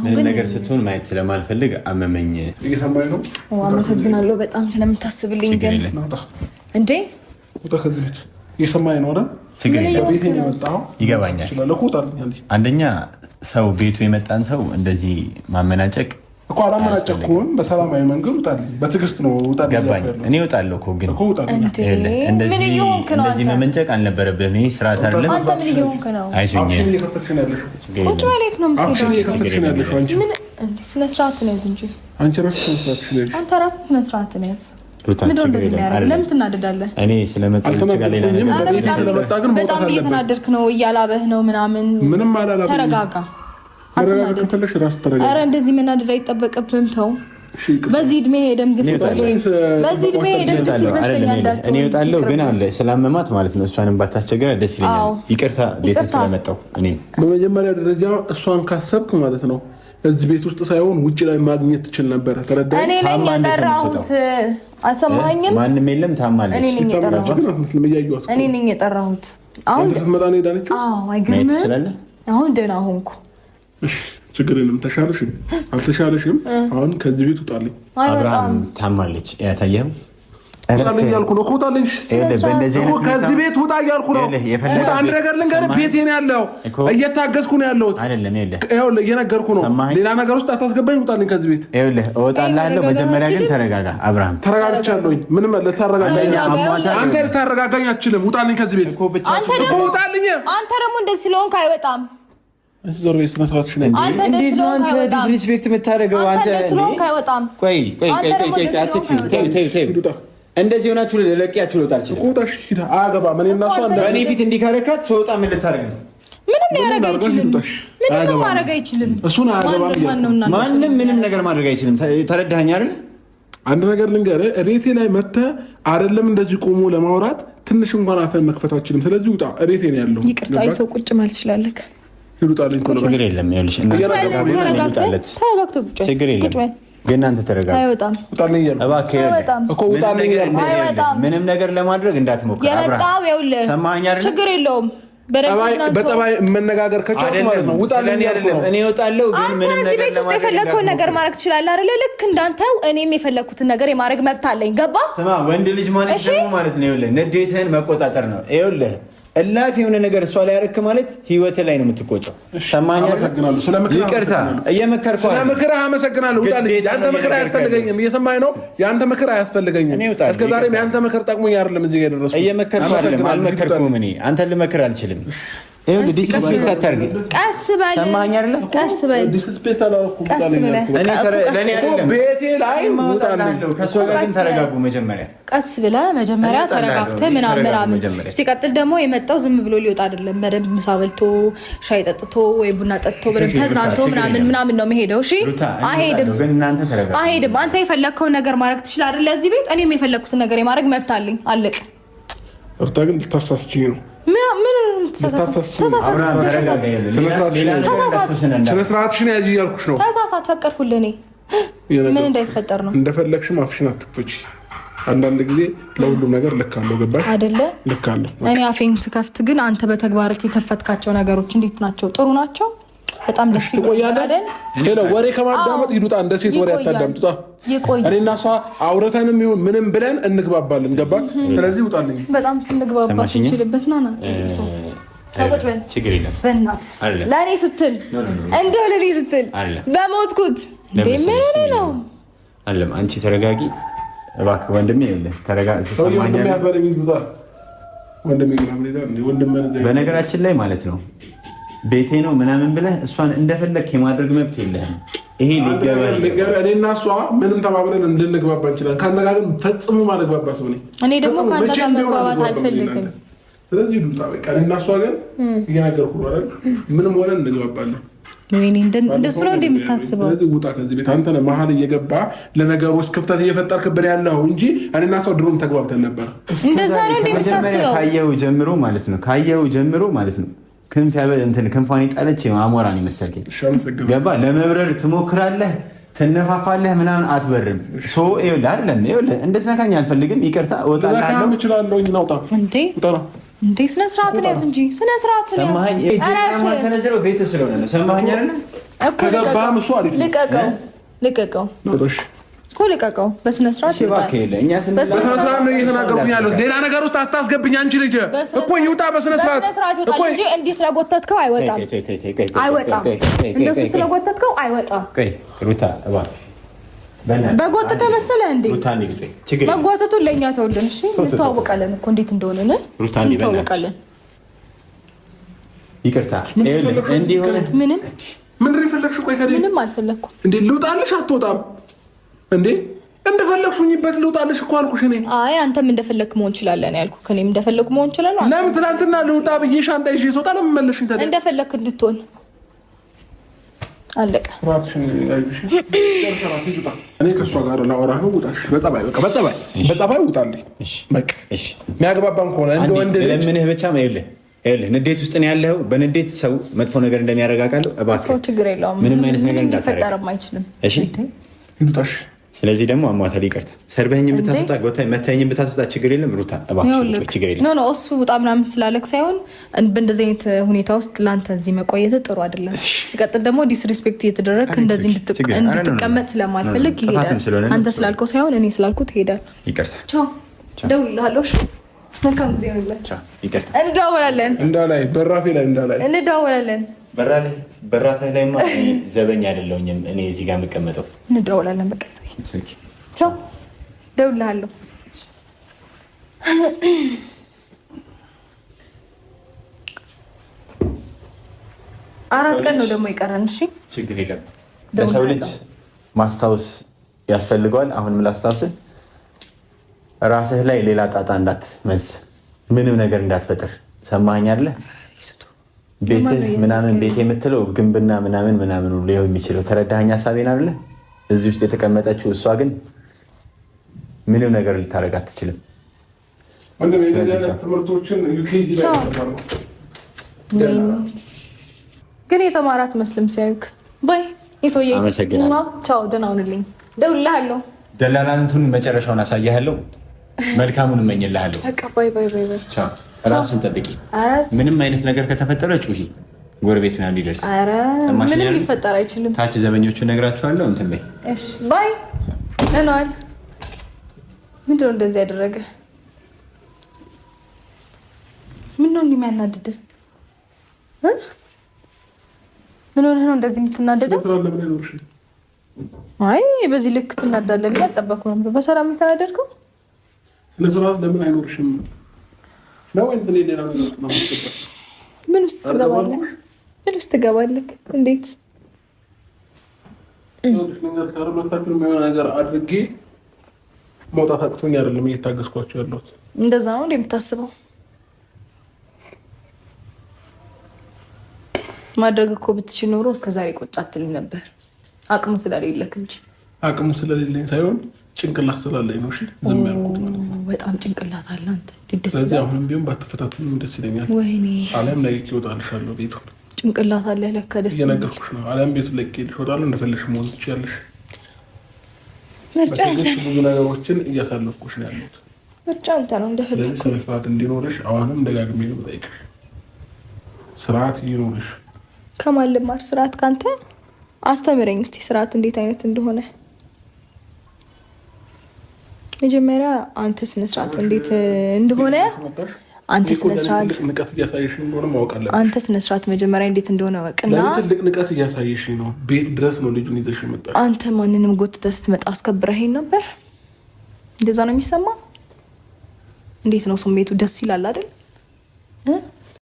ምን ነገር ስትሆን ማየት ስለማልፈልግ አመመኝ። እየሰማኝ ነው። አመሰግናለሁ በጣም ስለምታስብልኝ። ግን እንዴ እየሰማኝ ነው አይደል? ይገባኛል። አንደኛ ሰው ቤቱ የመጣን ሰው እንደዚህ ማመናጨቅ እኮ አላመናጨቅኩም። በሰላማዊ መንገድ ውጣልኝ፣ በትዕግስት ነው ውጣልኝ። ገባኝ። እኔ እወጣለሁ እኮ ግን እንደዚህ መመንጨቅ አልነበረብህም። ይሄ ስርዓት አይደለም። አንተ ምን እየሆንክ ነው? አይዞኝ። ቁጭ ማለት ነው የምትሄደው። ስነ ስርዓት ነው እንጂ አንተ ራስህ ስነ ስርዓት ነው ያዝ። ለምን ትናደዳለህ? እኔ ስለመጣሁ ጋር ሌላ ነገር በጣም እየተናደድክ ነው፣ እያላበህ ነው ምናምን። ተረጋጋ። ኧረ እንደዚህ መናደድ አይጠበቅብህም። ተው። በዚህ እድሜ የደም ግፊት በሽተኛ እንዳትሆን። እኔ እወጣለሁ ግን አለ ስላመማት ማለት ነው። እሷንም ባታስቸግራ ደስ ይለኛል። ይቅርታ ቤት ስለመጣሁ። እኔም በመጀመሪያ ደረጃ እሷን ካሰብክ ማለት ነው እዚህ ቤት ውስጥ ሳይሆን ውጭ ላይ ማግኘት ትችል ነበረ። ተረዳኸኝ? እኔ ነኝ የጠራሁት። አልሰማኸኝም? ማንም የለም። ታማለች። እኔ ነኝ የጠራሁት። አሁን ስትመጣ ነው ሄዳለች። አይገርምም? አሁን ደህና ሆንኩ። ችግር የለም። ተሻለሽም አልተሻለሽም አሁን ከዚህ ቤት ውጣልኝ። አብርሃም ታማለች። ያታየኸው ውጣልኝ እያልኩ ነው። ውጣልኝ ከዚህ ቤት ውጣ እያልኩ ነው። አንድ ነገር ልንገርህ፣ ቤቴ ነው ያለው። እየታገዝኩ ነው ያለሁት። ይኸውልህ እየነገርኩ ነው። ሌላ ነገር ውስጥ አታስገባኝ። ውጣልኝ ከዚህ ቤት። ይኸውልህ እወጣልሃለሁ። መጀመሪያ ግን ተረጋጋ አብርሃም። ተረጋግቻለሁኝ። ምንም ልታረጋጋኝ አንተ ልታረጋጋኝ አትችልም። ውጣልኝ ከዚህ ቤት። ውጣልኝ። አንተ ደግሞ እንደዚህ ስለሆንክ አይወጣም። ዲስሪስፔክት የምታደርገው እንደዚህ ሆናችሁ ለቂያችሁ ልወጣ አልችልም። በእኔ ፊት እንዲህ ካረካት ስወጣ ምን ልታደርግ ነው? ምንም ማድረግ አይችልም። ማንም ምንም ነገር ማድረግ አይችልም። ተረዳኸኝ አይደል? አንድ ነገር ልንገርህ፣ እቤቴ ላይ መተህ አይደለም እንደዚህ ቆሞ ለማውራት ትንሽ እንኳን አፈን መክፈት አልችልም። ስለዚህ ውጣ። እቤቴ ነው ያለው። ይቅርታ፣ ሰው ቁጭ ማለት ትችላለህ። ይሉጣልኝ እኮ ነው። ችግር የለም። ይኸውልሽ ችግር የለም። ግን አንተ ተረጋጋ። አይወጣም። ውጣልኝ እያልኩ እባክህ እኮ ውጣልኝ እያልኩ ምንም ነገር ለማድረግ እንዳትሞክር አብርሃም። ሰማኸኝ አይደል? ችግር የለውም። በጠባይ መነጋገር ከቻልኩ ማለት ነው። ውጣልኝ አይደለም እኔ እወጣለሁ። ግን ምንም ነገር እዚህ ቤት ውስጥ የፈለግከውን ነገር ማድረግ ትችላለህ አይደል? ልክ እንዳንተው እኔም የፈለግኩትን ነገር የማድረግ መብት አለኝ። ገባ? ስማ፣ ወንድ ልጅ ማለት ደግሞ ማለት ነው ይኸውልህ ንዴትህን መቆጣጠር ነው። ይኸውልህ እላፊ የሆነ ነገር እሷ ላይ ያረክ ማለት ህይወት ላይ ነው የምትቆጨው። ሰማኛ። ይቅርታ እየመከርኩ ስለ ምክርህ አመሰግናለሁ። ውጣልኝ። ያንተ ምክር አያስፈልገኝም። እየሰማኸኝ ነው? ያንተ ምክር አያስፈልገኝም። እስከዛሬም ያንተ ምክር ጠቅሞኝ አይደለም እዚህ ጋር የደረስኩት። እየመከርኩ አይደለም፣ አልመከርኩም። እኔ አንተን ልመክር አልችልም። ይኸውልህ ዲስሪስፔክት አታርግ። ቀስ በል። ሰማኸኝ አይደለ? ቀስ በል። ዲስሪስፔክት አላልኩም። ለኔ አይደለም ቤቴ ላይ ውጣልኝ። ከእሷ ጋር ግን ተረጋጉ። ቀስ ብለህ መጀመሪያ ተረጋግተህ ምናምን። ሲቀጥል ደግሞ የመጣው ዝም ብሎ ሊወጣ አይደለም። በደንብ ምሳ በልቶ ሻይ ጠጥቶ ወይ ቡና ጠጥቶ በደንብ ተዝናንቶ ምናምን ነው የሚሄደው። እሺ አይሄድም። አንተ የፈለግከውን ነገር ማድረግ ትችላለህ አይደል? ለዚህ ቤት እኔም የፈለግኩትን ነገር የማድረግ መብት አለኝ። አለቅ። እርታ ግን ልታሳስችኝ ነው። ስነስርዓትሽን ያዥ እያልኩሽ ነው። ተሳሳት፣ ፈቀድኩልህ። እኔ ምን እንዳይፈጠር ነው። እንደፈለግሽም አፍሽን አትክፈች። አንዳንድ ጊዜ ለሁሉም ነገር ልክ አለው። ገባሽ አይደለ? ልክ አለው። እኔ አፌን ስከፍት ግን አንተ በተግባር የከፈትካቸው ነገሮች እንዴት ናቸው? ጥሩ ናቸው። በጣም ደስ ይላል። ሄሎ ወሬ ከማዳመጥ ይዱጣ። እንደ ሴት ወሬ አታዳምጡታ። እኔ እና እሷ አውርተንም ይሁን ምንም ብለን እንግባባለን። ገባ? ስለዚህ ውጣልኝ። በጣም ትንግባባ ሲችልበት ና ችግር የለም። በእናትህ ለእኔ ስትል እንደው ለእኔ ስትል በሞትኩት እንዴ ምን ነው አለም። አንቺ ተረጋጊ እባክህ ወንድሜ። በነገራችን ላይ ማለት ነው ቤቴ ነው ምናምን ብለህ እሷን እንደፈለክ የማድረግ መብት የለህም። ይሄ እኔና እሷ ምንም ተባብለን እንድንግባባ እንችላለን። ካነጋገር ፈጽሞ ማለግባባ ሰው ነኝ። እኔ ደግሞ ከአንተ ጋር መግባባት አልፈልግም። ስለዚህ ዱጣ በቃ እኔና እሷ ግን እየነገርኩ ነው አይደል? ምንም ሆነ እንግባባለን። ወይኔ እንደሱ ነው እንደምታስበው። ስለዚህ ውጣ ከዚህ ቤት። አንተ ነህ መሀል እየገባ ለነገሮች ክፍተት እየፈጠርክብን ያለው እንጂ እኔና እሷ ድሮም ተግባብተን ነበር። እንደዛ ነው እንደምታስበው። ካየው ጀምሮ ማለት ነው ክንፏን የጣለች አሞራን ይመሰልኝ። ገባ? ለመብረር ትሞክራለህ፣ ትነፋፋለህ፣ ምናምን አትበርም። አይደለም እንድትነካኝ አልፈልግም። ይቅርታ እወጣለሁ። እንዴ ስነ ስርዓትን ያዝ እንጂ ስነ ስርዓትን ያዝ። ሰማኸኝ? ሰነዘረው ቤት ስለሆነ ነው። ሰማኸኝ አይደል? ልቀቀው እኮ ልቀቀው። በስነ ስርዓት ይወጣል። በስነ ስርዓት ነው እየተናገርኩኝ ያለሁት። ሌላ ነገር ውስጥ አታስገብኝ። አንቺ ልጅ እኮ ይውጣ በስነ ስርዓት እኮ እንጂ እንዲህ ስለጎተትከው አይወጣም። እንደሱ ስለጎተትከው አይወጣም። ሩታ እባክህ በጎተተ መሰለ እንዴ? መጓተቱን ለእኛ ተውልን። እሺ እንተዋወቃለን እኮ እንዴት እንደሆነ ነው። እንተዋወቃለን። ይቅርታ እንዲህ ሆነ። ምን ፈለግሽ? ቆይ ከዴ ምንም አልፈለኩም እንዴ። ልውጣልሽ? አትወጣም እንዴ? እንደፈለግሽኝበት ልውጣልሽ እኮ አልኩሽ። እኔ አይ አንተም እንደፈለክ መሆን ይችላል ነው ያልኩህ። እኔም እንደፈለኩ መሆን ይችላል። ለምን ትናንትና ልውጣ ብዬ ሻንጣ ይዤ ስወጣ ለምን መለሽኝ ታዲያ? እንደፈለክ እንድትሆን አለቀ። እኔ ከእሷ ጋር ላወራህ ነው። ውጣሽ በጠባይ ውጣልኝ። በቃ የሚያግባባን ከሆነ እንደ ወንድ ለምንህ ብቻ ይኸውልህ ንዴት ውስጥ ነው ያለኸው። በንዴት ሰው መጥፎ ነገር እንደሚያረጋጋለው እባክህ ችግር የለውም። ምንም አይነት ነገር እንዳታረጋግጥ አይችልም። እሺ ይዱታሽ። ስለዚህ ደግሞ አሟታል። ይቅርታ ሰርበኸኝ ብታስወጣ መተኸኝ ብታስወጣ ችግር የለም ሩታ እባክህ ችግር የለም። ኖ እሱ ውጣ ምናምን ስላለክ ሳይሆን በእንደዚህ አይነት ሁኔታ ውስጥ ለአንተ እዚህ መቆየት ጥሩ አይደለም። ሲቀጥል ደግሞ ዲስሪስፔክት እየተደረግክ እንደዚህ እንድትቀመጥ ስለማልፈልግ ይሄዳል። አንተ ስላልከው ሳይሆን እኔ ስላልኩት ይሄዳል። ይቅርታ ቻው። እደውልልሃለሁ። መልካም ጊዜ ይሁንላችሁ። ይቅርታ እንደዋወላለን። እንዳላይ በራፌ ላይ እንዳላይ እንደዋወላለን። በራፌ ላይማ ዘበኛ አይደለሁኝም እኔ እዚህ ጋር የምቀመጠው። እንደዋወላለን። በቃ ቻው። እደውልልሃለሁ። አራት ቀን ነው ደግሞ ይቀራል። እሺ ችግር የለም። ለሰው ልጅ ማስታወስ ያስፈልገዋል። አሁንም ላስታውስህ ራስህ ላይ ሌላ ጣጣ እንዳትመዝ፣ ምንም ነገር እንዳትፈጥር። ሰማኸኝ አይደለ? ቤትህ ምናምን ቤት የምትለው ግንብና ምናምን ሁሉ ሊሆን የሚችለው ተረዳኸኝ? ሀሳቤን አይደለ? እዚህ ውስጥ የተቀመጠችው እሷ ግን ምንም ነገር ልታደርግ አትችልም። ግን የተማራት መስልም ሲያዩክ ባይ ይሶዬ ቻው፣ ደህና ሁንልኝ። እደውልልሃለሁ። ደላላንቱን መጨረሻውን አሳያለሁ። መልካሙን እመኝልሃለሁ። ቻው። ራስን ጠብቂ። ምንም አይነት ነገር ከተፈጠረ ጩሂ፣ ጎረቤት ምናምን ሊደርስ። ምንም ሊፈጠር አይችልም። ታች ዘበኞቹ ነግራችኋለሁ። እንትን በይ። እሺ ባይ። ለነዋል ምንድነው እንደዚህ ያደረገ? ምንድነው እንደሚያናድድ? ምን ሆነህ ነው እንደዚህ የምትናደደው? አይ በዚህ ልክ ትናዳለህ ብዬ አልጠበኩም ነበር። በሰላም የምትናደድከው ለስራት ለምን አይኖርሽም ነው? ምን ውስጥ ትገባለህ? እንዴት ነገር አድርጌ መውጣት አቅቶኝ አይደለም እየታገስኳቸው ያለሁት። እንደዛ ነው እንደ የምታስበው? ማድረግ እኮ ብትችል ኖሮ እስከዛሬ ቁጭ አትልም ነበር። አቅሙ ስለሌለክ እንጂ። አቅሙ ስለሌለኝ ሳይሆን ጭንቅላት ስላለኝ ነው። እሺ ዝም ያልኩት ማለት ነው። በጣም ጭንቅላት አለ አንተ። ስለዚህ አሁንም ቢሆን ባትፈታተኑ ደስ ይለኛል። ወይኔ አለም ላይ ይወጣልሻለሁ። ቤቱን ጭንቅላት አለ ለካ። ደስ እየነገርኩሽ ነው። አለም ቤቱን ላይ ይወጣል። እንደፈለግሽ መሆን ትችያለሽ። ምርጫ አንተ ነው። ብዙ ነገሮችን እያሳለፍኩሽ ነው ያለሁት። ምርጫ አንተ ነው። እንደፈለግሽ ስነ ስርዓት እንዲኖርሽ አሁንም ደጋግሜ ነው የምጠይቅሽ። ስርዓት ይኖርሽ። ከማን ልማር ስርዓት? ካንተ አስተምረኝ እስቲ ስርዓት እንዴት አይነት እንደሆነ። መጀመሪያ አንተ ስነ ስርዓት እንዴት እንደሆነ አንተ ስነ ስርዓት ንቀት እያሳየሽ እንደሆነ ማወቅ አለብሽ። አንተ ስነ ስርዓት መጀመሪያ እንዴት እንደሆነ ወቅና ትልቅ ንቀት እያሳየሽ ነው። ቤት ድረስ ነው ልጁን ይዘሽ የመጣሽ። አንተ ማንንም ጎትተህ ስትመጣ አስከብረኸኝ ነበር። እንደዛ ነው የሚሰማ። እንዴት ነው ስሜቱ? ደስ ይላል አይደል?